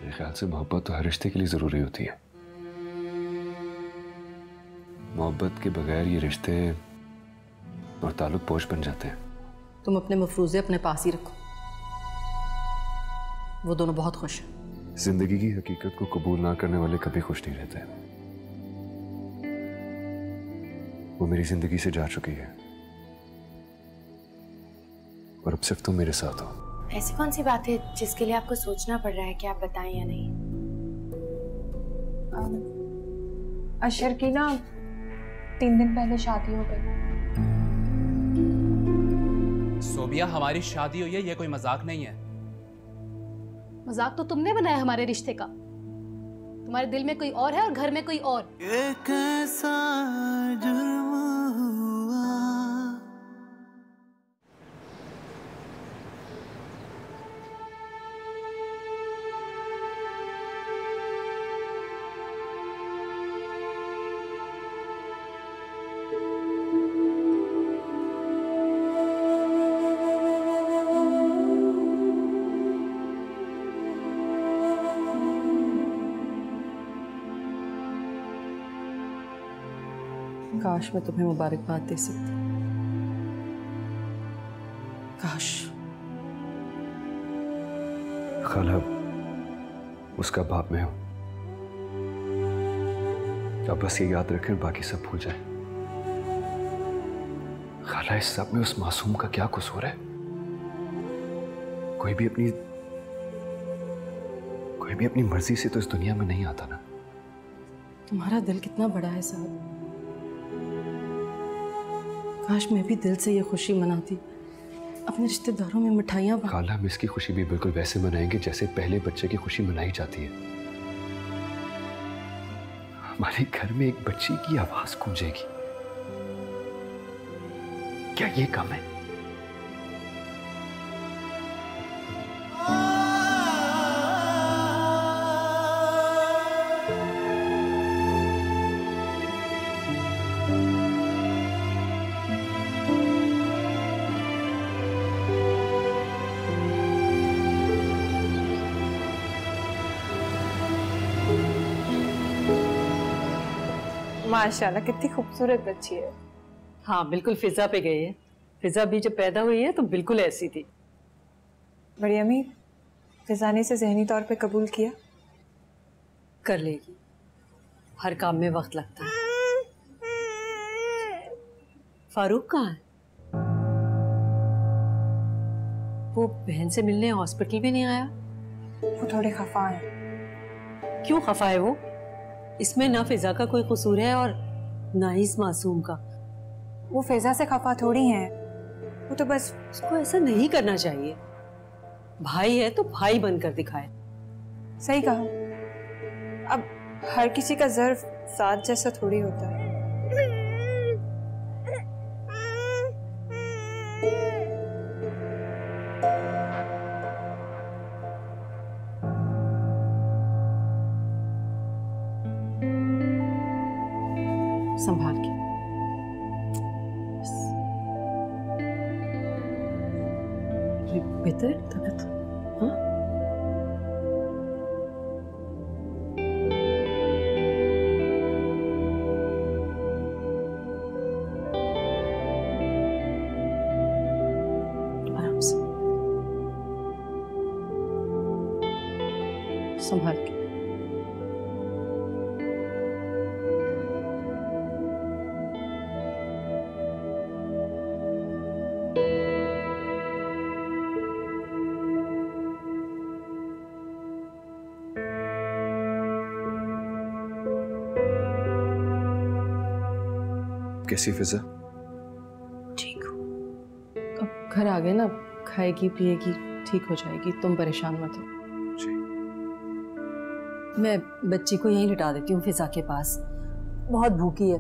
मेरे ख्याल से मोहब्बत तो हर रिश्ते के लिए जरूरी होती है। मोहब्बत के बगैर ये रिश्ते और ताल्लुक बोझ बन जाते हैं। तुम अपने मफरूजे अपने पास ही रखो, वो दोनों बहुत खुश हैं। जिंदगी की हकीकत को कबूल ना करने वाले कभी खुश नहीं रहते। वो मेरी जिंदगी से जा चुकी है और अब सिर्फ तुम मेरे साथ हो। ऐसी कौन सी बात है जिसके लिए आपको सोचना पड़ रहा है कि आप बताएं या नहीं? अशर की ना 3 दिन पहले शादी हो गई। सोबिया, हमारी शादी हुई है, ये कोई मजाक नहीं है। मजाक तो तुमने बनाया हमारे रिश्ते का। तुम्हारे दिल में कोई और है और घर में कोई और। ये कैसा जुर्म हुआ। काश मैं तुम्हें मुबारकबाद दे सकती। काश। खाला, उसका बाप मैं हूं। आप बस ये याद रखें, बाकी सब भूल जाए। खाला, इस सब में उस मासूम का क्या कसूर है? कोई भी अपनी मर्जी से तो इस दुनिया में नहीं आता ना। तुम्हारा दिल कितना बड़ा है साहब। काश मैं भी दिल से ये खुशी मनाती, अपने रिश्तेदारों में मिठाइयाँ। खाला, हम इसकी खुशी भी बिल्कुल वैसे मनाएंगे जैसे पहले बच्चे की खुशी मनाई जाती है। हमारे घर में एक बच्ची की आवाज गूंजेगी। क्या ये कम है? माशाल्लाह, कितनी खूबसूरत बच्ची है। हाँ, बिल्कुल फिजा पे गई है। फिजा भी जब पैदा हुई है तो बिल्कुल ऐसी थी। बड़ी अम्मी, फिजा ने इसे ज़हनी तौर पे कबूल किया? कर लेगी, हर काम में वक्त लगता है। फारूक कहाँ है? वो बहन से मिलने हॉस्पिटल भी नहीं आया। वो थोड़े खफा है। क्यों खफा है वो? इसमें ना फिजा का कोई कसूर है और ना ही इस मासूम का। वो फिजा से खफा थोड़ी है, वो तो बस। उसको ऐसा नहीं करना चाहिए। भाई है तो भाई बनकर दिखाए। सही कहा। अब हर किसी का ज़र्फ साथ जैसा थोड़ी होता है। संभाल के। बेहतर तबीयत? हाँ? आराम से, संभाल के। कैसी फिजा? ठीक हो। अब घर आ गए ना, खाएगी पिएगी, ठीक हो जाएगी। तुम परेशान मत हो। जी। मैं बच्ची को यहीं लिटा देती हूँ फिजा के पास। बहुत भूखी है।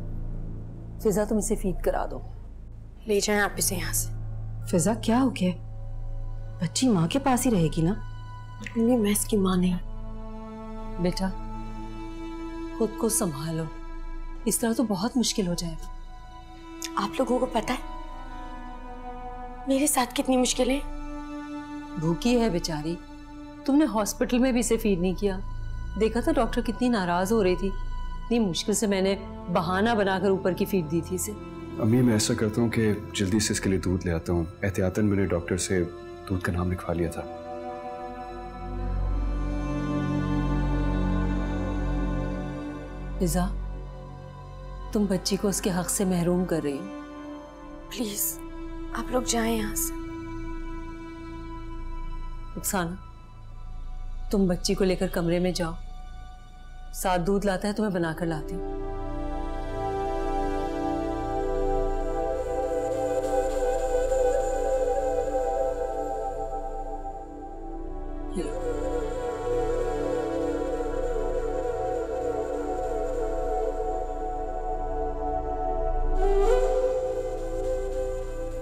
फिजा, तुम इसे फीड करा दो। ले जाएं आप इसे यहाँ से। फिजा, क्या हो गया? बच्ची माँ के पास ही रहेगी ना? मम्मी, मैं इसकी माँ नहीं। बेटा, खुद को संभालो, इस तरह तो बहुत मुश्किल हो जाएगा। आप लोगों को पता है मेरे साथ कितनी मुश्किलें? भूखी है बेचारी, तुमने हॉस्पिटल में भी इसे फीड नहीं किया। देखा था डॉक्टर कितनी नाराज हो रही थी। इतनी मुश्किल से मैंने बहाना बनाकर ऊपर की फीड दी थी इसे। अम्मी मैं ऐसा करता हूँ कि जल्दी से इसके लिए दूध ले आता हूँ। एहतियातन मैंने डॉक्टर से दूध का नाम लिखवा लिया था। फिजा, तुम बच्ची को उसके हक से महरूम कर रही हो। प्लीज आप लोग जाएं यहाँ से। रुखसाना, तुम बच्ची को लेकर कमरे में जाओ, साथ दूध लाता है तो मैं बनाकर लाती हूँ।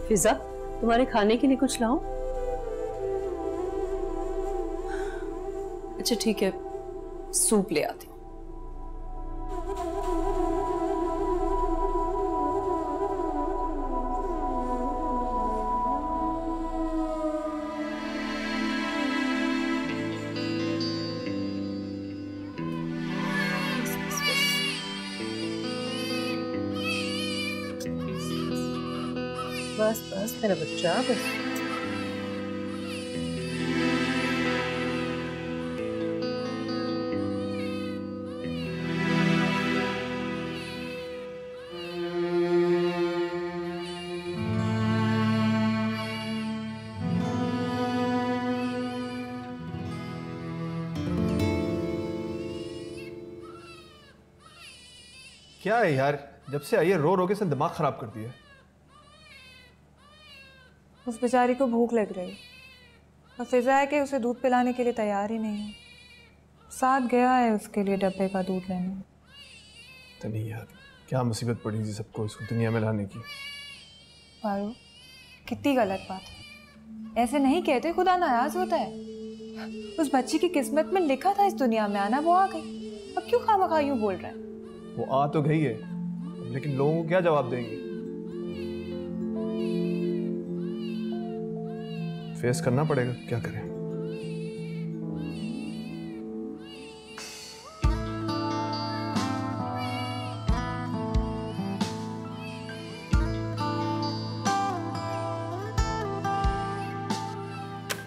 फिजा, तुम्हारे खाने के लिए कुछ लाऊं? अच्छा ठीक है, सूप ले आती हूँ। बस बस मेरा बच्चा, बस। क्या है यार, जब से आई है रो रो के इसने दिमाग खराब कर दिया। उस बेचारी को भूख लग रही और फिजा है कि उसे दूध पिलाने के लिए तैयार ही नहीं है। साथ गया है उसके लिए डब्बे का दूध लेने। तो नहीं यार, क्या मुसीबत पड़ी थी सबको इसको दुनिया में लाने की। फारूक, कितनी गलत बात है। ऐसे नहीं कहते, खुदा नाराज होता है। उस बच्ची की किस्मत में लिखा था इस दुनिया में आना, वो आ गई। अब क्यों खामखा यूं बोल रहा है? वो आ तो गई है, लेकिन लोगों को क्या जवाब देंगे? फेस करना पड़ेगा, क्या करें।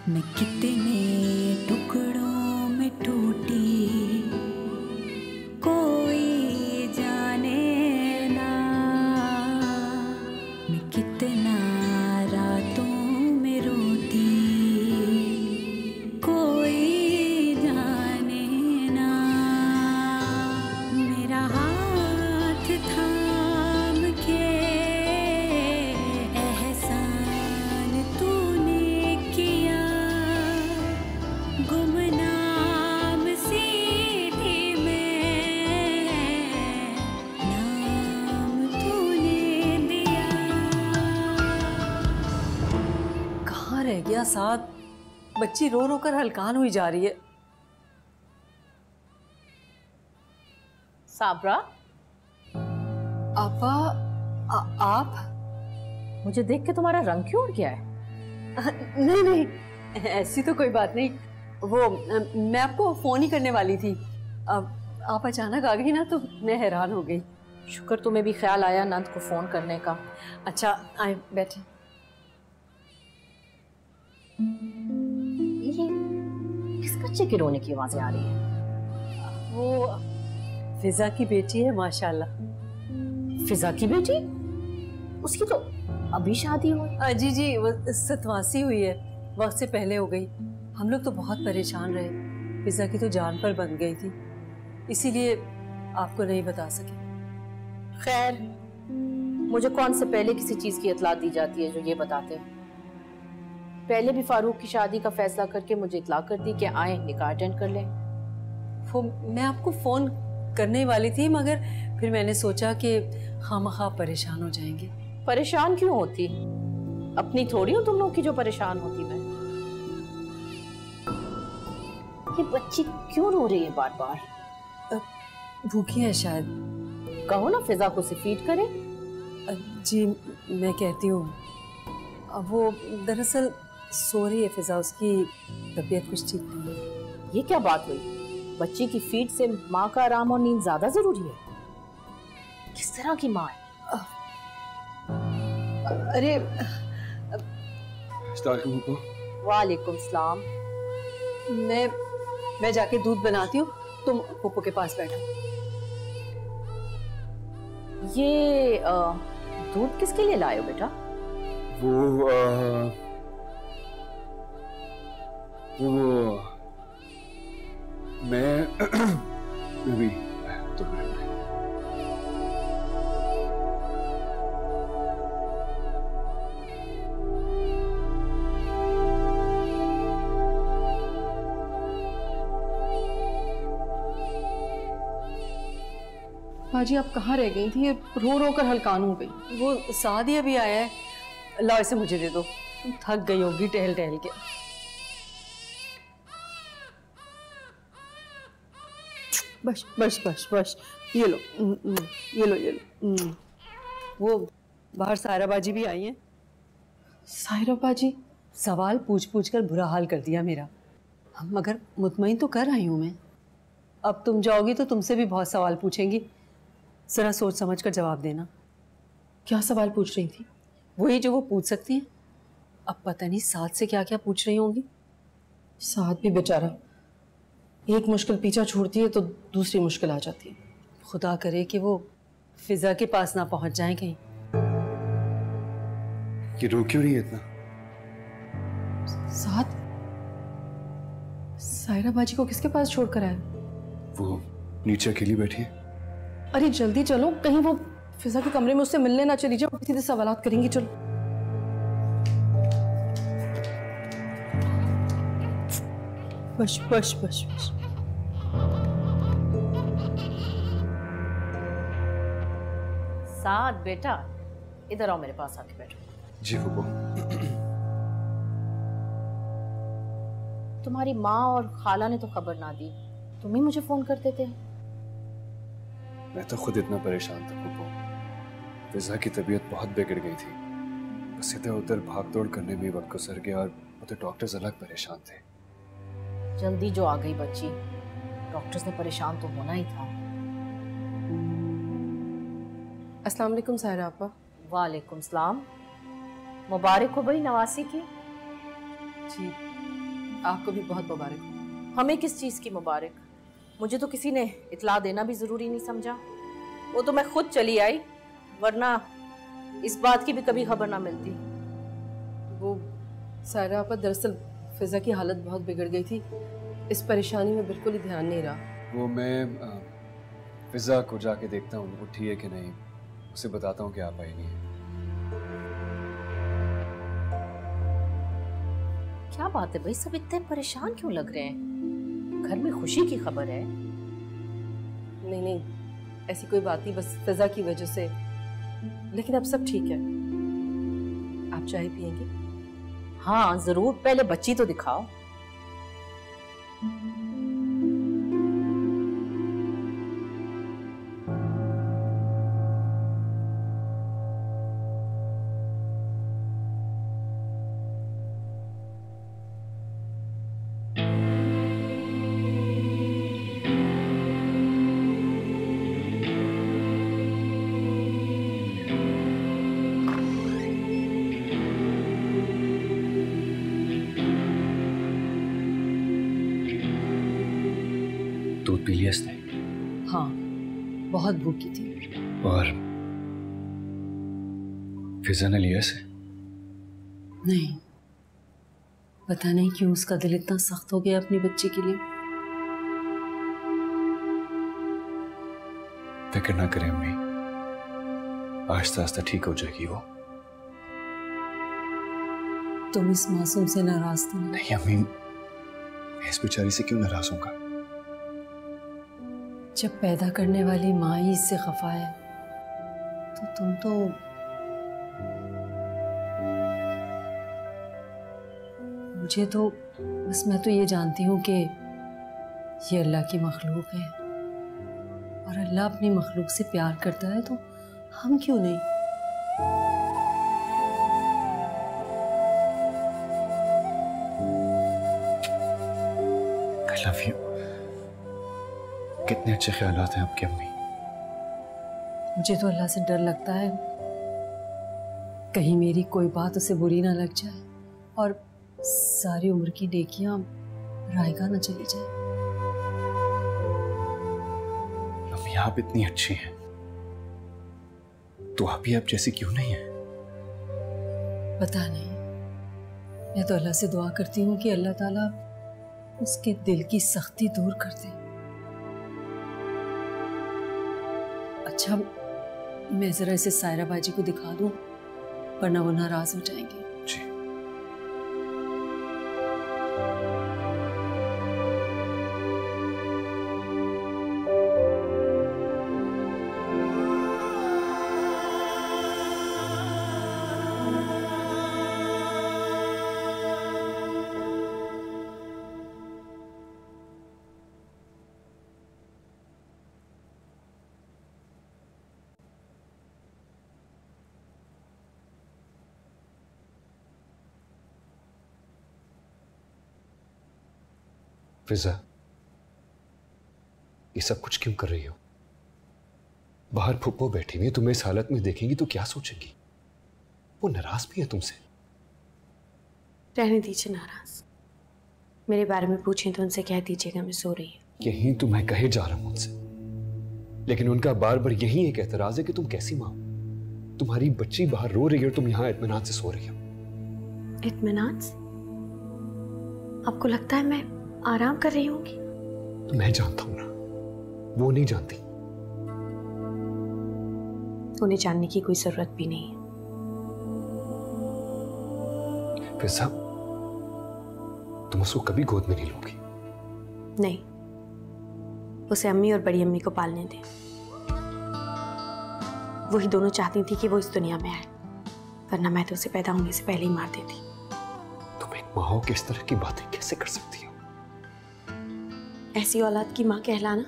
मैं कितने टुकड़ों में टूटी कोई जाने ना, मैं कितना रातों में रोती कोई जाने ना। मेरा हाथ थाम के एहसान तूने किया, गुमनाम सी थी मैं, नाम तूने दिया। कहाँ रह गया साथ? बच्ची रो रो कर हलकान हुई जा रही है। साबरा, आपा, आप? मुझे देख के तुम्हारा रंग क्यों उड़ गया है? नहीं नहीं, ऐसी तो कोई बात नहीं। वो मैं आपको फोन ही करने वाली थी। अब आप अचानक आ गई ना तो मैं हैरान हो गई। शुक्र तुम्हें भी ख्याल आया नंद को फोन करने का। अच्छा आए बैठे। ये किस बच्चे के रोने की आवाजें आ रही है? वो फिजा की बेटी है माशाल्लाह। फिजा की बेटी? उसकी तो अभी शादी हुई। जी जी, वो 87 हुई है, वक्त से पहले हो गई। हम लोग तो बहुत परेशान रहे, फिजा की तो जान पर बन गई थी, इसीलिए आपको नहीं बता सके। खैर, मुझे कौन से पहले किसी चीज की इतला दी जाती है जो ये बताते हैं। पहले भी फारूक की शादी का फैसला करके मुझे इतला कर दी कि आए निकाह अटेंड कर लें। वो मैं आपको फोन करने वाली थी, मगर फिर मैंने सोचा कि खामखा परेशान हो जाएंगे। परेशान क्यों होती? अपनी थोड़ी हो तुम लोग की जो परेशान होती मैं। ये बच्ची क्यों रो रही है बार बार? भूखी है शायद। कहो ना फिजा को से फीड करे। जी मैं कहती हूँ। वो दरअसल सो रही है फिजा, उसकी तबीयत कुछ ठीक नहीं है। ये क्या बात हुई? बच्ची की फीड से माँ का आराम और नींद ज्यादा जरूरी है? किस तरह की माँ है? अरे वालेकुम सलाम। मैं जाके दूध बनाती हूँ, तुम पप्पू के पास बैठो। ये दूध किसके लिए लाए हो बेटा? वो मैं भी तो बाजी आप कहाँ रह गई थी? रो रो कर हलकान हो गई। वो सादी अभी आया है, लाओ इसे मुझे दे दो, तुम थक गई होगी टहल टहल के। बस बस बस बस, ये लो ये लो ये लो। वो बाहर सायरा बाजी भी आई हैं। सायरा बाजी? सवाल पूछ पूछ कर बुरा हाल कर दिया मेरा, मगर मुतमईन तो कर आई हूँ मैं। अब तुम जाओगी तो तुमसे भी बहुत सवाल पूछेंगी, जरा सोच समझ कर जवाब देना। क्या सवाल पूछ रही थी? वही जो वो पूछ सकती हैं। अब पता नहीं साथ से क्या क्या पूछ रही होंगी। साथ भी बेचारा, एक मुश्किल पीछा छोड़ती है तो दूसरी मुश्किल आ जाती है। खुदा करे कि वो फिजा के पास ना पहुंच जाए कहीं। कि रो क्यों रही है इतना? साथ सायरा बाजी को किसके पास छोड़कर आया? वो नीचे अकेली बैठी है। अरे जल्दी चलो, कहीं वो फिजा के कमरे में उससे मिलने ना चली जाए, सीधे सवालात करेंगी। चलो बस बस बस बस। साथ बेटा, इधर आओ, मेरे पास आके बैठो। जी फूफो। तुम्हारी माँ और खाला ने तो खबर ना दी, तुम ही मुझे फोन करते थे। मैं तो खुद इतना परेशान था फूफो। फिजा की तबीयत बहुत बिगड़ गई थी, बस इधर उधर भाग दौड़ करने में वक्त गुजर गया और वो तो डॉक्टर्स अलग परेशान थे। जल्दी जो आ गई बच्ची, डॉक्टर्स ने परेशान तो होना ही था। अस्सलाम वालेकुम सायरा आपा। वालेकुम सलाम। मुबारक हो भाई नवासी की। जी आपको भी बहुत मुबारक हो। हमें किस चीज़ की मुबारक? मुझे तो किसी ने इतला देना भी ज़रूरी नहीं समझा। वो तो मैं खुद चली आई, वरना इस बात की भी कभी खबर ना मिलती। वो सायरा आपा, दरअसल फिजा की हालत बहुत बिगड़ गई थी, इस परेशानी में बिल्कुल ही ध्यान नहीं रहा। वो मैं फिजा को जाके देखता हूँ वो ठीक है कि नहीं, उसे बताता हूँ कि आप आई नहीं है। क्या बात है भाई, सब इतने परेशान क्यों लग रहे हैं? घर में खुशी की खबर है? नहीं नहीं, ऐसी कोई बात नहीं, बस फिजा की वजह से। लेकिन अब सब ठीक है। आप चाय पियेंगी? हाँ जरूर, पहले बच्ची तो दिखाओ। दूध पी लिया इसने? हाँ, बहुत भूखी थी। और फिजा ने लिया इसे? नहीं, पता नहीं क्यों उसका दिल इतना सख्त हो गया अपनी बच्ची के लिए। फिक्र ना करें अम्मी, आहिस्ता आहिस्ता ठीक हो जाएगी वो। तुम इस मासूम से नाराज तो नहीं? नहीं अम्मी, मैं इस बेचारी से क्यों नाराज होऊंगा? जब पैदा करने वाली माँ ही इससे खफा है तो तुम तो मुझे तो बस, मैं तो ये जानती हूँ कि ये अल्लाह की मखलूक है और अल्लाह अपनी मखलूक से प्यार करता है, तो हम क्यों नहीं। कर I love you. कितने अच्छे ख्यालात हैं आपकी अम्मी। मुझे तो अल्लाह से डर लगता है कहीं मेरी कोई बात उसे बुरी ना लग जाए और सारी उम्र की नेकियां रायगा ना चली जाए। अम्मी आप इतनी अच्छी हैं तो आप ही आप जैसी क्यों नहीं है? पता नहीं, मैं तो अल्लाह से दुआ करती हूँ कि अल्लाह ताला उसके दिल की सख्ती दूर कर दे। अच्छा, मैं जरा इसे सायरा बाजी को दिखा दूँ वरना वो नाराज हो जाएंगे। जी। फिजा, ये सब कुछ क्यों कर रही हो? बाहर फुप्पो बैठी हुई है, तुम्हें इस हालत में देखेंगी तो क्या सोचेंगी? वो नाराज भी है तुमसे। रहने दीजिए नाराज। मेरे बारे में पूछें तो उनसे कह दीजिएगा मैं सो रही हूँ। यही तो मैं कहे जा रहा हूं उनसे, लेकिन उनका बार बार यही एक एतराज है कि तुम कैसी मां हो? तुम्हारी बच्ची बाहर रो रही है और तुम यहां इत्मीनान से सो रही हो। इत्मीनान से? आपको लगता है मैं आराम कर रही होंगी? तो मैं जानता हूं ना, वो नहीं जानती। उन्हें जानने की कोई जरूरत भी नहीं है। फिजा, तुम उसको कभी गोद में नहीं लोगी? नहीं, उसे अम्मी और बड़ी अम्मी को पालने दें। वही दोनों चाहती थी कि वो इस दुनिया में आए, वरना मैं तो उसे पैदा होने से पहले ही मार देती। तुम एक माँ हो, किस तरह की बातें कैसे कर सकती हो? ऐसी औलाद की माँ कहलाना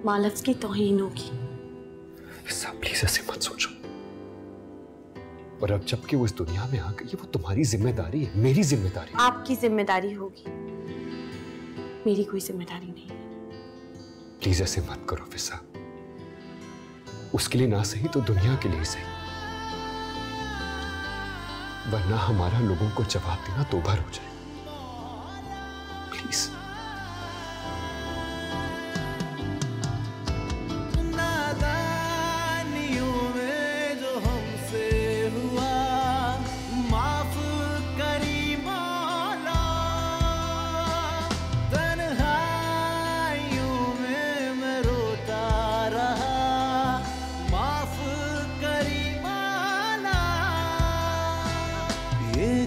माँ लफ्ज की तौहीन होगी। प्लीज ऐसे मत सोचो। और अब जबकि वो इस दुनिया में आ गई है, वो तुम्हारी जिम्मेदारी है, मेरी जिम्मेदारी। आपकी जिम्मेदारी होगी, मेरी कोई जिम्मेदारी नहीं। प्लीज ऐसे मत करो फिजा। उसके लिए ना सही तो दुनिया के लिए सही, वरना हमारा लोगों को जवाब देना दोबार हो जाए। प्लीज।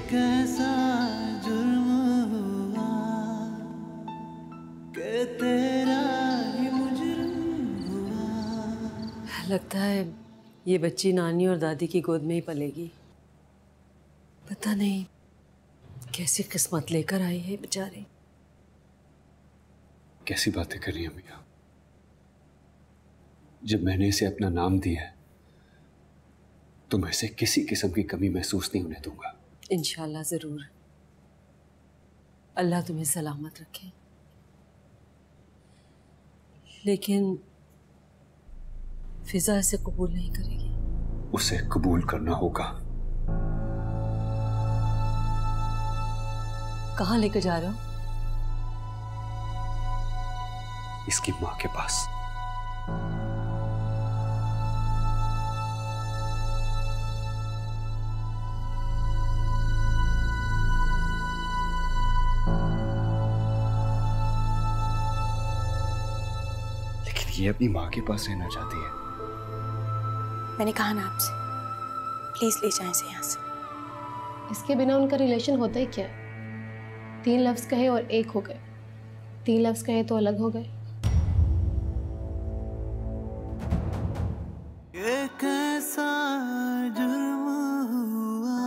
कैसा जुर्म हुआ कि तेरा ही मुजरिम हुआ। लगता है ये बच्ची नानी और दादी की गोद में ही पलेगी। पता नहीं कैसी किस्मत लेकर आई है बेचारी। कैसी बातें कर रही हैं अम्मी? जब मैंने इसे अपना नाम दिया है तो मैं इसे किसी किस्म की कमी महसूस नहीं होने दूंगा। इंशाल्लाह जरूर। अल्लाह तुम्हें सलामत रखे। लेकिन फिजा इसे कबूल नहीं करेगी। उसे कबूल करना होगा। कहाँ लेकर जा रहे हो? इसकी माँ के पास। ये अपनी माँ के पास रहना चाहती है। मैंने कहा ना आपसे, प्लीज ले जाएं इसे यहाँ से। इसके बिना उनका रिलेशन होता ही क्या है? 3 लफ्ज कहे और एक हो गए, 3 लफ्ज कहे तो अलग हो गए। ये कैसा जुर्म हुआ।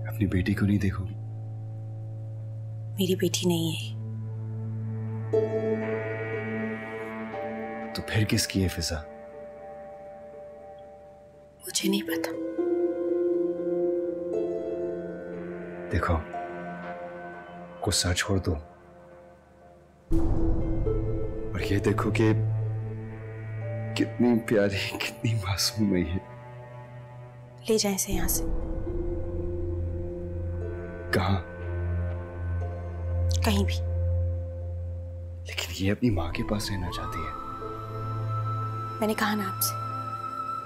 अपनी बेटी को नहीं देखोगी? मेरी बेटी नहीं है, तो फिर किसकी है फिजा? मुझे नहीं पता। देखो, गुस्सा छोड़ दो और ये देखो कि कितनी प्यारी, कितनी मासूम है ये। ले जाए इसे यहां से। कहां? कहीं भी। लेकिन ये अपनी माँ के पास रहना चाहती है। मैंने कहा ना आपसे,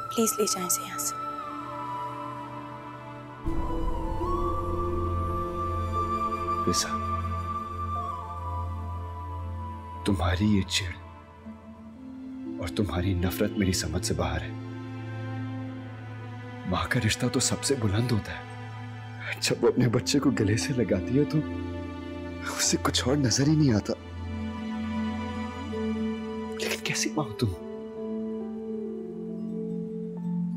प्लीज ले जाए इसे यहां से। फिजा, तुम्हारी ये चिढ़ और तुम्हारी नफरत मेरी समझ से बाहर है। माँ का रिश्ता तो सबसे बुलंद होता है। जब वो अपने बच्चे को गले से लगाती है तो उसे कुछ और नजर ही नहीं आता। लेकिन कैसी माँ हो तुम?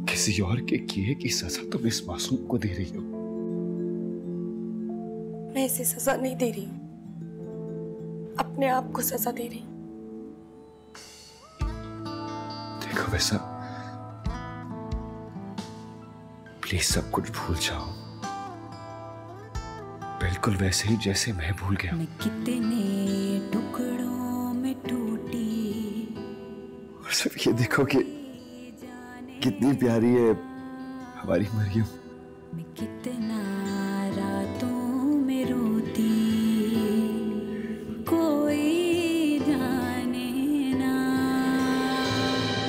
किसी और के किए की सजा तुम इस मासूम को दे रही हो। मैं इसे सजा नहीं दे रही हूं, अपने आप को सजा दे रही हूं। देखो वैसा, प्लीज सब कुछ भूल जाओ, बिल्कुल वैसे ही जैसे मैं भूल गया। मैं कितने टुकड़ों में टूटी। और सिर्फ ये देखो कि कितनी प्यारी है हमारी मरियम। मैं कितना रातों में रोती, कोई जाने ना।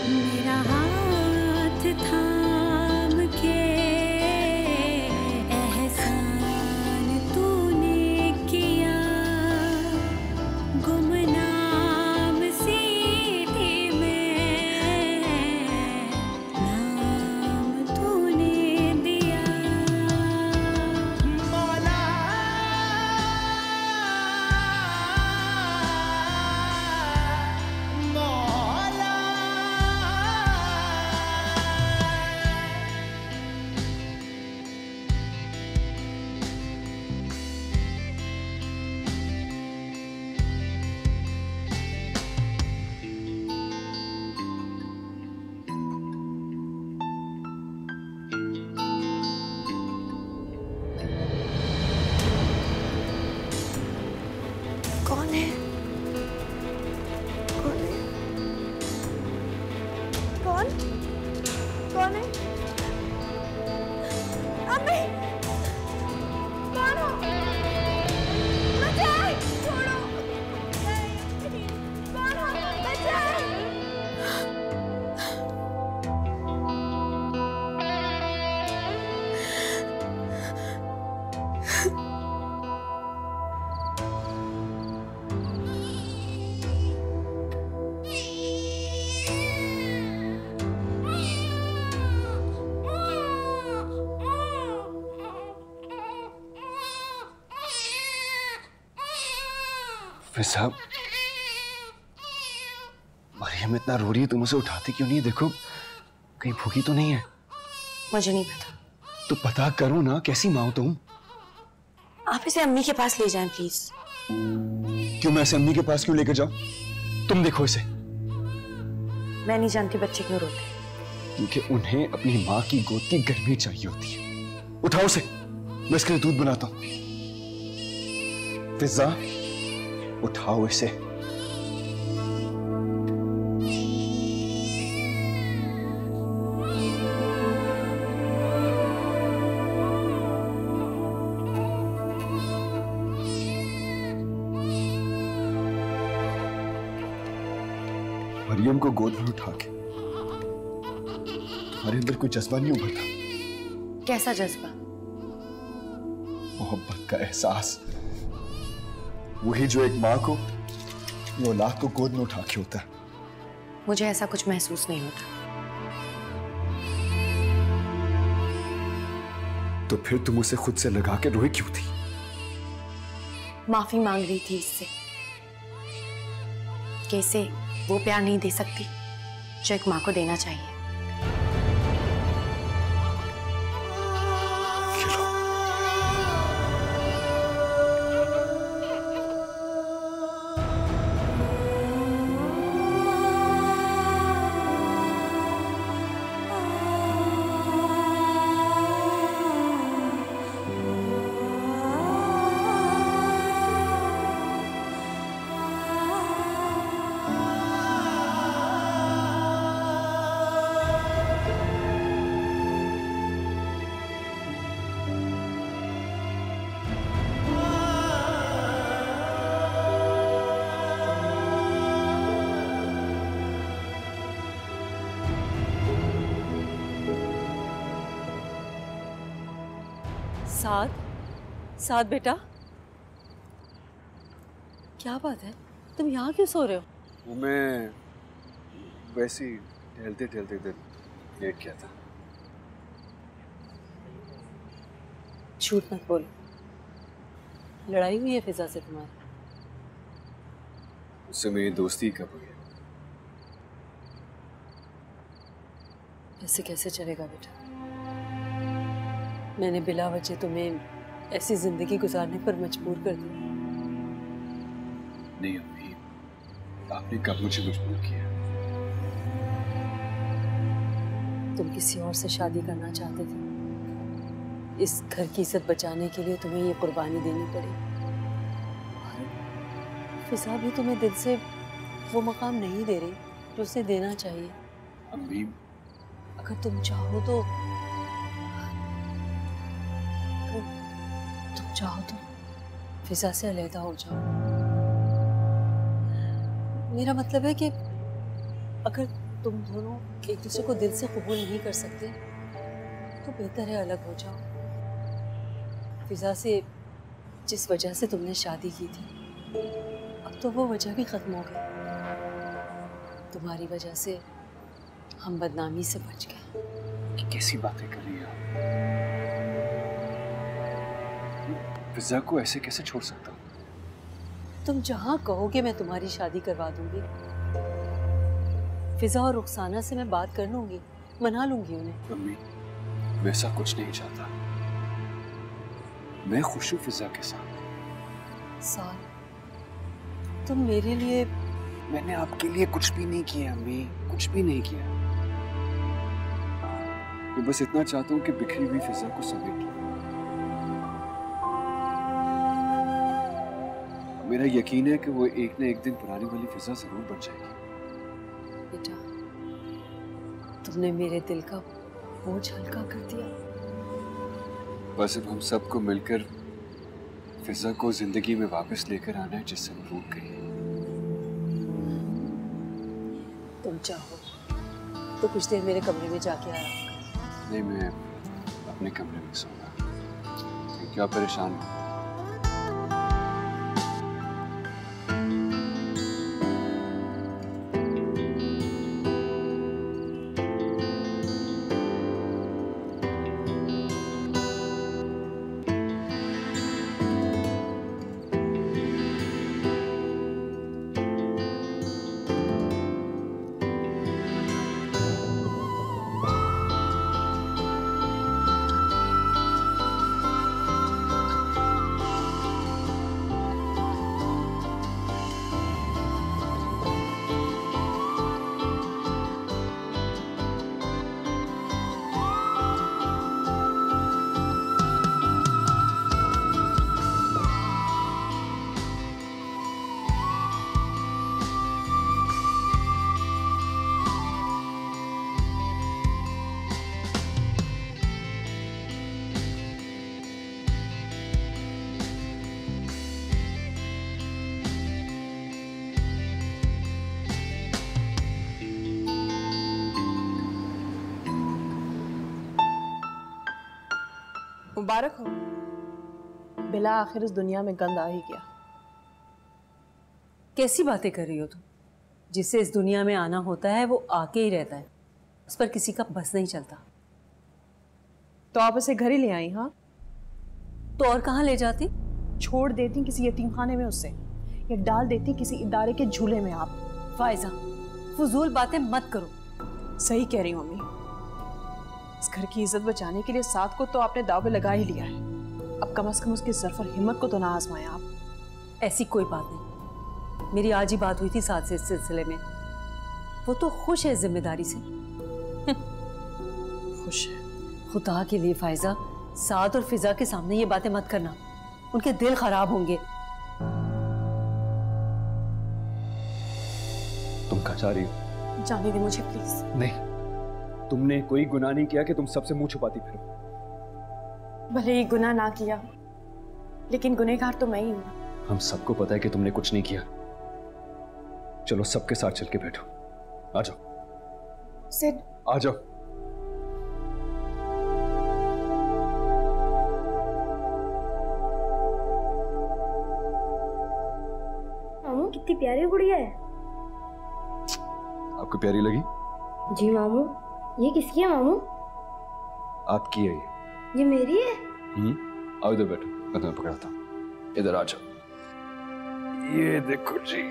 मेरा हाथ थाम के एहसान तूने किया, गुमनाम सी थी मैं, नाम तूने दिया। मौला मौला कौन है? कौन है? कौन? कौन है? अम्मी! कौन हो? बचाए! छोड़ो! नहीं! कौन हो? बचाए! फिजा, मरियम इतना रो रही है, तुम उसे उठाती क्यों नहीं है? देखो कहीं भूखी तो नहीं है। मुझे नहीं पता। तो पता करो ना, कैसी माँ हो तुम? आप इसे अम्मी के पास ले जाएं प्लीज। क्यों मैं इसे अम्मी के पास क्यों लेकर जाऊं? तुम देखो इसे। मैं नहीं जानती बच्चे क्यों रोते। क्योंकि उन्हें अपनी माँ की गोद की गर्मी चाहिए होती है। उठाओ उसे, मैं इसके लिए दूध बनाता हूं। फिजा, उठाओ इसे। मरियम को गोद में उठा के तुम्हारे अंदर कोई जज्बा नहीं उभरता? कैसा जज्बा? मोहब्बत का एहसास, वही जो एक माँ को अपनी औलाद को गोद में उठा के होता है। मुझे ऐसा कुछ महसूस नहीं होता। तो फिर तुम उसे खुद से लगा के रोई क्यों थी? माफी मांग रही थी इससे कि इसे वो प्यार नहीं दे सकती जो एक माँ को देना चाहिए। साथ बेटा, क्या बात है, तुम यहाँ क्यों सो रहे हो? वो मैं वैसे ही टहलते टहलते इधर लेट गया था। झूठ मत बोलो, लड़ाई हुई है फिजा से तुम्हारी? उससे मेरी दोस्ती कब हुई है? ऐसे कैसे चलेगा बेटा? मैंने बिला वजह तुम्हें ऐसी जिंदगी गुजारने पर मजबूर कर दिया। नहीं अम्मी, आपने कब मुझे मजबूर किया? तुम किसी और से शादी करना चाहते थे, इस घर की इज्जत बचाने के लिए तुम्हें ये कुर्बानी देनी पड़ी। फिजा भी तुम्हें दिल से वो मकाम नहीं दे रही जो उसे देना चाहिए। अम्मी, अगर तुम चाहो तो फिजा से अलहदा हो जाओ। मेरा मतलब है कि अगर तुम दोनों एक दूसरे को दिल से कबूल नहीं कर सकते तो बेहतर है अलग हो जाओ। फिजा से जिस वजह से तुमने शादी की थी, अब तो वो वजह भी खत्म हो गई। तुम्हारी वजह से हम बदनामी से बच गए। कैसी बातें कर रही हैं आप? फिजा को ऐसे कैसे छोड़ सकता हूँ? तुम जहाँ कहोगे मैं तुम्हारी शादी करवा दूंगी। फिजा और रुखसाना से मैं बात कर लूंगी, मना लूंगी उन्हें। मम्मी, मैं ऐसा कुछ नहीं चाहता। मैं खुश हूँ फिजा के साथ। तुम मेरे लिए। मैंने आपके लिए कुछ भी नहीं किया अम्मी, कुछ भी नहीं किया। मैं बस इतना चाहता हूँ कि बिखरी हुई फिजा को समेट लूं। मेरा यकीन है कि वो एक न एक दिन पुरानी वाली फिजा जरूर बन जाएगी। बेटा, तुमने मेरे दिल का बोझ हल्का कर दिया। बस अब हम सबको मिलकर फिजा को जिंदगी में वापस लेकर आना है जिससे वो रूठ गई। तुम चाहो तो कुछ देर मेरे कमरे में जाके आराम कर। नहीं, मैं अपने कमरे में सोऊंगा। क्या परेशान हो? मुबारक हो। बिला आखिर इस दुनिया में गंद आ ही गया। कैसी बातें कर रही हो तुम? जिसे इस दुनिया में आना होता है वो आके ही रहता है, उस पर किसी का बस नहीं चलता। तो आप इसे घर ही ले आई? हाँ, तो और कहाँ ले जाती? छोड़ देती किसी यतीमखाने में उससे, या डाल देती किसी इदारे के झूले में। आप फायजा, फजूल बातें मत करो। सही कह रही हूँ मम्मी। इस घर की इज्जत बचाने के लिए साथ को तो आपने दाव पे लगा ही लिया है। अब कम से कम उसकी ज़र्फ और हिम्मत को तो ना आजमाएं आप। ऐसी कोई बात नहीं। मेरी आज ही बात हुई थी साथ से इस सिलसिले में। वो तो खुश है जिम्मेदारी से। खुश है? खुदा के लिए फायजा, साथ और फिजा के सामने ये बातें मत करना, उनके दिल खराब होंगे। तुम कहाँ जा रही हो? जाने दे मुझे प्लीज। नहीं, तुमने कोई गुनाह नहीं किया कि तुम सबसे मुंह छुपाती फिरो। भले ही गुनाह ना किया, लेकिन गुनहगार तो मैं ही हूँ। हम सबको पता है कि तुमने कुछ नहीं किया। चलो सबके साथ चल के बैठो। आ जाओ सिड, आ जाओ। गुड़िया है। आपको प्यारी लगी? जी मामू। ये किसकी है मामू? आपकी है ये मेरी है। आओ इधर बैठो, मैं तुम्हें पकड़ाता हूँ। इधर आ जाओ। ये देखो जी।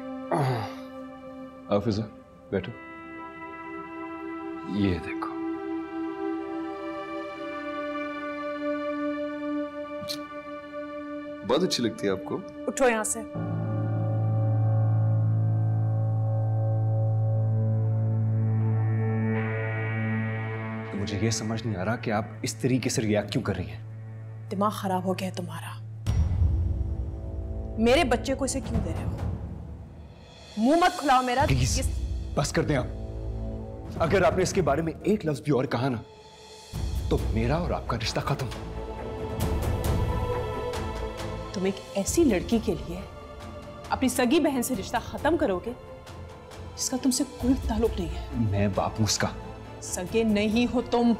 आओ फिजा, बैठो। ये देखो। बहुत अच्छी लगती है आपको। उठो यहाँ से। तो मुझे ये समझ नहीं आ रहा कि आप इस तरीके से रिएक्ट क्यों कर रही हैं। दिमाग खराब हो गया है तुम्हारा। मेरे बच्चे को इसे क्यों दे रहे हो? मुंह मत खुलाओ मेरा। प्लीज बस कर दें आप। अगर आपने इसके बारे में एक लफ्ज भी और कहा ना, तो मेरा और आपका रिश्ता खत्म। तुम एक ऐसी लड़की के लिए अपनी सगी बहन से रिश्ता खत्म करोगे जिसका तुमसे कोई ताल्लुक नहीं है। मैं बाप हूं उसका। सगे नहीं हो तुम।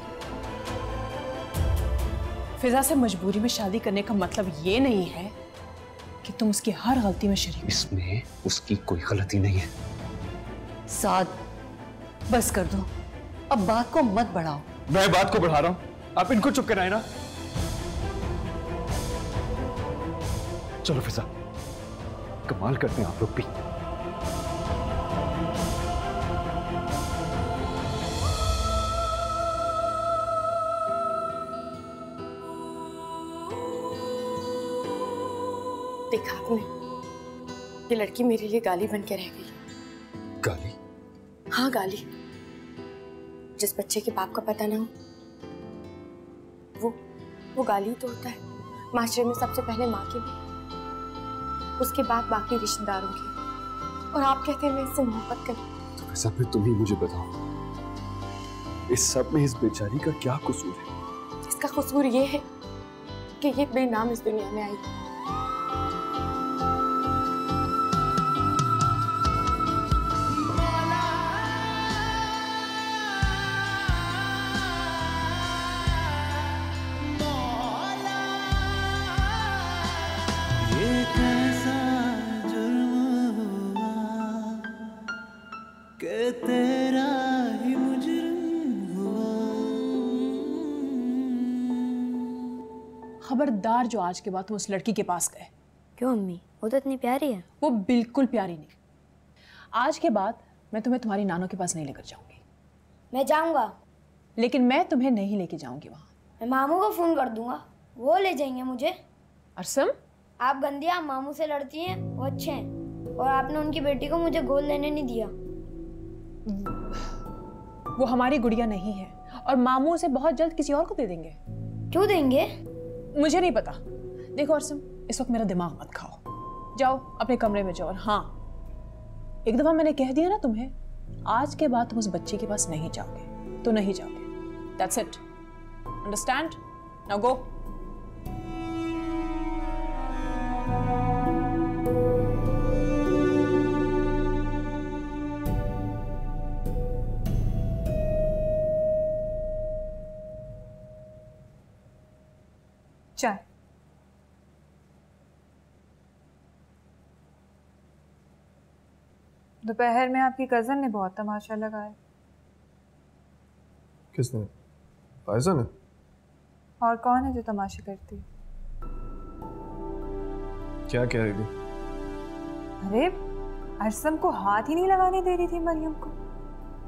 फिजा से मजबूरी में शादी करने का मतलब ये नहीं है कि तुम उसकी हर गलती में शरीक। इसमें उसकी कोई गलती नहीं है। साद, बस कर दो, अब बात को मत बढ़ाओ। मैं बात को बढ़ा रहा हूं, आप इनको चुप कराए ना। चलो फिजा, कमाल करते हैं आप लोग भी। देखा आपने, ये लड़की मेरे लिए गाली बन के रह गई। गाली? हाँ गाली। जिस बच्चे के बाप का पता ना हो वो गाली तो होता है। माशरे में सबसे पहले माँ की भी, उसके बाद बाकी रिश्तेदारों की। और आप कहते हैं मैं इससे मोहब्बत करूं। तो फिजा फिर तुम ही मुझे बताओ, इस सब में इस बेचारी का क्या कसूर है? इसका कसूर ये है कि ये बेनाम इस दुनिया में आई। तेरा ही मुजरिम हुआ। खबरदार जो आज के बाद तुम उस लड़की के पास गए। क्यों अम्मी, वो तो इतनी प्यारी है। वो बिल्कुल प्यारी नहीं। आज के बाद मैं तुम्हें तुम्हारी नानों के पास नहीं लेकर जाऊंगी। मैं जाऊंगा। लेकिन मैं तुम्हें नहीं लेके जाऊंगी वहां। मैं मामू को फोन कर दूंगा, वो ले जाएंगे मुझे। अरसम, आप गंदिया मामू से लड़ती हैं, वो अच्छे हैं। और आपने उनकी बेटी को मुझे गोद लेने नहीं दिया। वो हमारी गुड़िया नहीं है और मामू उसे बहुत जल्द किसी और को दे देंगे। क्यों देंगे? मुझे नहीं पता। देखो अरसम, इस वक्त मेरा दिमाग मत खाओ। जाओ अपने कमरे में जाओ। और हाँ, एक दफा मैंने कह दिया ना तुम्हें, आज के बाद तुम उस बच्चे के पास नहीं जाओगे तो नहीं जाओगे। That's it. Understand? Now go. चाय। दोपहर में आपकी कजन ने बहुत तमाशा लगाया। किसने? फायजा ने? और कौन है जो तमाशे करती? क्या कह रही थी? अरे अरसम को हाथ ही नहीं लगाने दे रही थी मरियम को।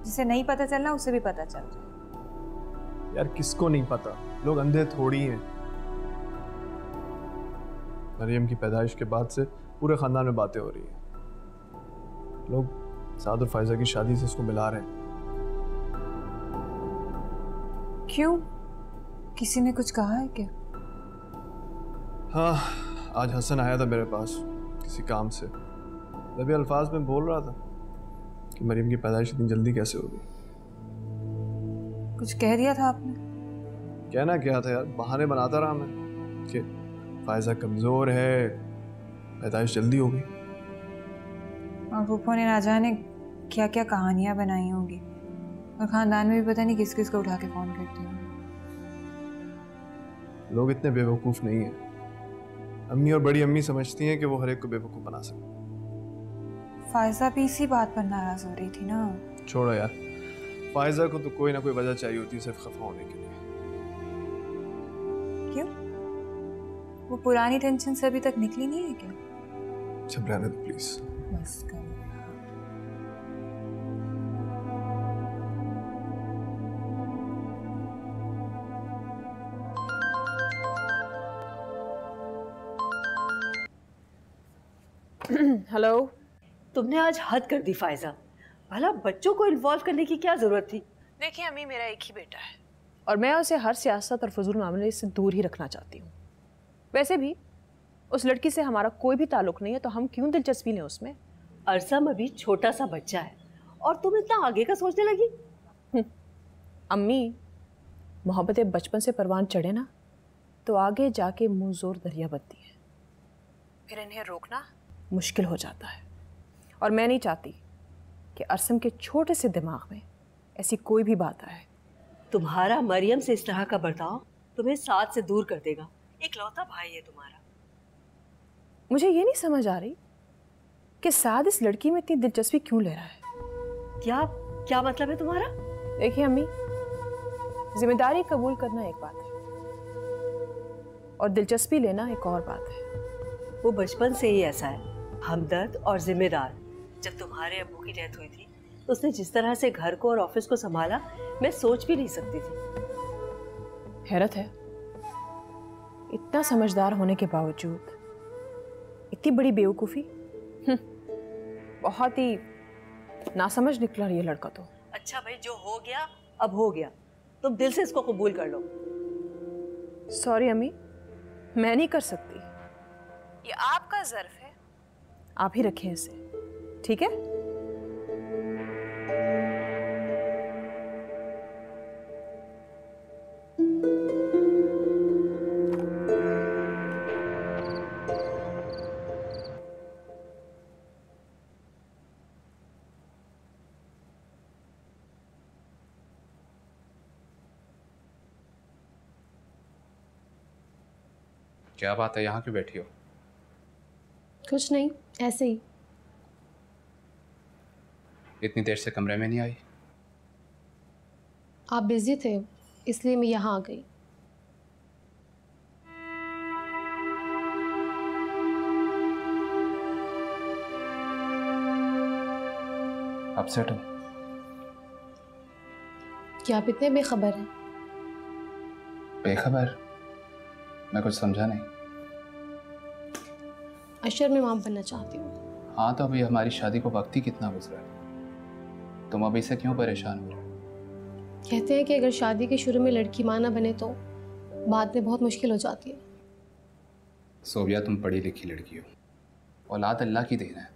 जिसे नहीं पता चलना उसे भी पता चल जाए। यार किसको नहीं पता, लोग अंधे थोड़ी हैं। मरियम की पैदाइश के बाद से पूरे खानदान में बातें हो रही हैं। लोग साद और फायजा की शादी से इसको मिला रहे हैं। क्यों? किसी ने कुछ कहा है क्या? हाँ, आज हसन आया था मेरे पास किसी काम से। तभी अल्फाज में बोल रहा था कि मरियम की पैदाइश इतनी जल्दी कैसे हो गई। कुछ कह दिया था आपने? कहना क्या था यार, बहाने बनाता रहा मैं कि फायजा कमज़ोर है, पैदाइश जल्दी हो गई। और फूफो ने ना जाने क्या क्या कहानियां बनाई होंगी। और खानदान में भी पता नहीं किस किस को उठा के फोन करती होंगी। लोग इतने बेवकूफ़ नहीं हैं। अम्मी और बड़ी अम्मी समझती हैं कि वो हर एक को बेवकूफ़ बना सकते। फायजा भी इसी बात पर नाराज हो रही थी ना। छोड़ो यार, फायजा को तो कोई ना कोई वजह चाहिए होती है सिर्फ खफा होने के लिए। क्यों? वो पुरानी टेंशन से अभी तक निकली नहीं है क्या? चुप रहने दो प्लीज। बस कर। हेलो। तुमने आज हद कर दी फायजा। भला बच्चों को इन्वॉल्व करने की क्या जरूरत थी? देखिए अम्मी, मेरा एक ही बेटा है और मैं उसे हर सियासत और फजूल मामले से दूर ही रखना चाहती हूँ। वैसे भी उस लड़की से हमारा कोई भी ताल्लुक नहीं है, तो हम क्यों दिलचस्पी लें उसमें। अरसम अभी छोटा सा बच्चा है और तुम इतना आगे का सोचने लगी। अम्मी, मोहब्बतें बचपन से परवान चढ़े ना तो आगे जाके मुंह जोर दरिया बनती है, फिर इन्हें रोकना मुश्किल हो जाता है। और मैं नहीं चाहती कि अरसम के छोटे से दिमाग में ऐसी कोई भी बात आए। तुम्हारा मरियम से इस तरह का बर्ताव तुम्हें साथ से दूर कर देगा। इकलौता भाई है तुम्हारा। मुझे ये नहीं समझ आ रही कि साद इस लड़की में इतनी दिलचस्पी क्यों ले रहा है। क्या क्या मतलब है तुम्हारा? देखिए अम्मी, जिम्मेदारी कबूल करना एक बात है और दिलचस्पी लेना एक और बात है। वो बचपन से ही ऐसा है, हमदर्द और जिम्मेदार। जब तुम्हारे अब्बू की डेथ हुई थी तो उसने जिस तरह से घर को और ऑफिस को संभाला, मैं सोच भी नहीं सकती थी। हैरत है, इतना समझदार होने के बावजूद इतनी बड़ी बेवकूफ़ी। बहुत ही नासमझ निकला ये लड़का तो। अच्छा भाई, जो हो गया अब हो गया, तुम दिल से इसको कबूल कर लो। सॉरी अम्मी, मैं नहीं कर सकती। ये आपका ज़र्फ है, आप ही रखें इसे, ठीक है? क्या बात है, यहाँ क्यों बैठी हो? कुछ नहीं, ऐसे ही। इतनी देर से कमरे में नहीं आई? आप बिजी थे इसलिए मैं यहाँ आ गई। अपसेट हो? क्या आप इतने बेखबर हैं? बेखबर? मैं कुछ समझा नहीं। अशर, मैं मां बनना चाहती हूँ। हाँ, तो अभी हमारी शादी को वक्त ही कितना गुजरा है, तुम अभी से क्यों परेशान हो रहे हो? कहते हैं कि अगर शादी के शुरू में लड़की मां ना बने तो बाद में बहुत मुश्किल हो जाती है। सोबिया, तुम पढ़ी लिखी लड़की हो, औलाद अल्लाह की देन है,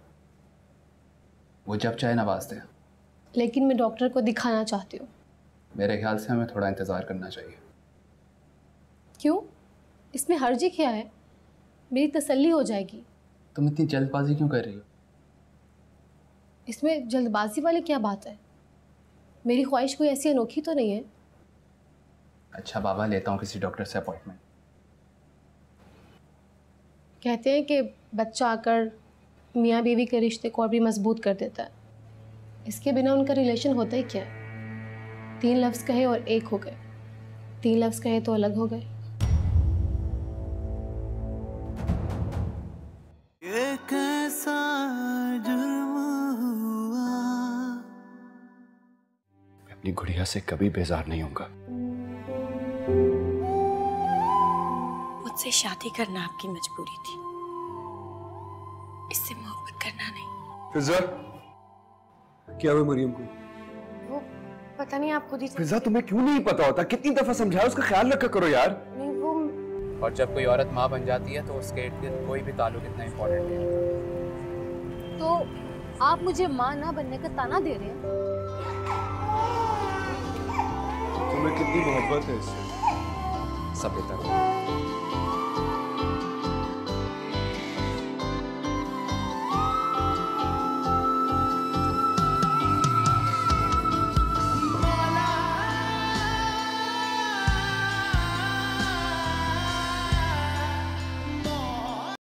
वो जब चाहे नवाज दे। लेकिन मैं डॉक्टर को दिखाना चाहती हूँ। मेरे ख्याल से हमें थोड़ा इंतज़ार करना चाहिए। क्यों? इसमें हर्जी क्या है? मेरी तसल्ली हो जाएगी। तुम इतनी जल्दबाजी क्यों कर रही हो? इसमें जल्दबाजी वाली क्या बात है? मेरी ख्वाहिश कोई ऐसी अनोखी तो नहीं है। अच्छा बाबा, लेता हूँ किसी डॉक्टर से अपॉइंटमेंट। कहते हैं कि बच्चा आकर मियाँ बीवी के रिश्ते को और भी मजबूत कर देता है। इसके बिना उनका रिलेशन होता ही क्या है? 3 लफ्ज़ कहे और एक हो गए, 3 लफ्ज़ कहे तो अलग हो गए। ये कैसा जुर्म हुआ? मैं अपनी गुड़िया से कभी बेजार नहीं होऊंगा। मुझसे शादी करना आपकी मजबूरी थी, इससे मोहब्बत करना नहीं। फिजा, क्या हुआ मरियम को? वो पता नहीं, आप खुद ही। फिजा, तुम्हें क्यों नहीं पता होता? कितनी दफा समझाया, उसका ख्याल रखा करो यार। नहीं, वो और जब कोई औरत माँ बन जाती है तो उसके इर्द गिर्द कोई भी ताल्लुक इतना इम्पोर्टेंट नहीं होता। तो आप मुझे माँ ना बनने का ताना दे रहे हैं? तुम्हें कितनी मोहब्बत है इससे? सब बेहतर।